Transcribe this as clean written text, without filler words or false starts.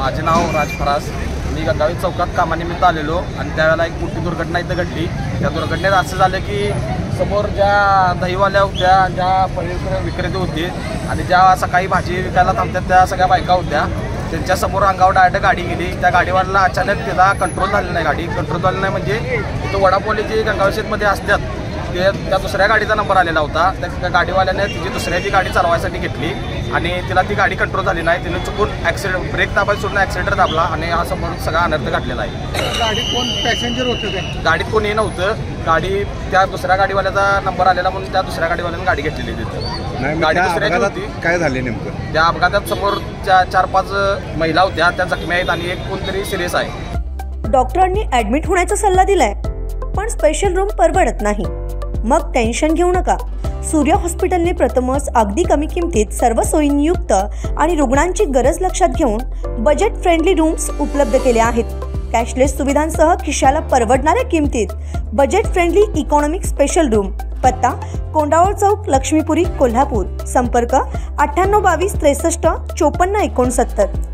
माझे नाव राज फरास. मी गंगावीर चौकात कामानिमित्त आलेलो आणि त्यावेळेला एक मोठी दुर्घटना इथं घडली. त्या दुर्घटनेत असं झालं की समोर ज्या दहीवाल्या होत्या, ज्या फळे विक्रेते होते आणि ज्या सकाळी भाजी विकायला थांबतात त्या सगळ्या बायका होत्या, त्यांच्यासमोर अंगावर डायरेक्ट गाडी गेली. त्या गाडीवाल्याला अचानक त्याला कंट्रोल झालेला नाही. गाडी कंट्रोल झाली नाही म्हणजे तो वडापोली जे गंगावीर शेतमध्ये असतात ते त्या दुसऱ्या गाडीचा नंबर आलेला होता. त्या गाडीवाल्याने तिची दुसऱ्याची गाडी चालवायसाठी घेतली आणि तिला ती गाडी कंट्रोल झाली नाही. तिने चुकून ॲक्सिडेंट ब्रेक दाबायला सोडून ॲक्सिडेंट दाबला आणि हा समोर सगळा अनर्थ घडलेला आहे. गाडीत कोण पॅसेंजर होते ते? गाडीत कोणी नव्हतं. गाडी त्या दुसऱ्या गाडीवाल्याचा नंबर आलेला म्हणून त्या दुसऱ्या गाडीवाल्याने गाडी घेतलेली तिथं. गाडी दुसऱ्याची होती. काय झाले नेमकं? त्या अपघातात समोर 4-5 महिला होत्या, त्या जखमी आहेत आणि एक कोणतरी सिरियस आहे. डॉक्टरांनी ॲडमिट होण्याचा सल्ला दिलाय, पण स्पेशल रूम परवडत नाही. मग टेन्शन घेऊ नका. सूर्या हॉस्पिटलने प्रथमच अगदी कमी किमतीत सर्व सोयींयुक्त आणि रुग्णांची गरज लक्षात घेऊन बजेट फ्रेंडली रूम्स उपलब्ध केले आहेत. कॅशलेस सुविधांसह खिशाला परवडणाऱ्या किमतीत budget friendly economic special room. पत्ता कोंडावळ चौक, लक्ष्मीपुरी, कोल्हापूर. संपर्क 9822 63 54 69.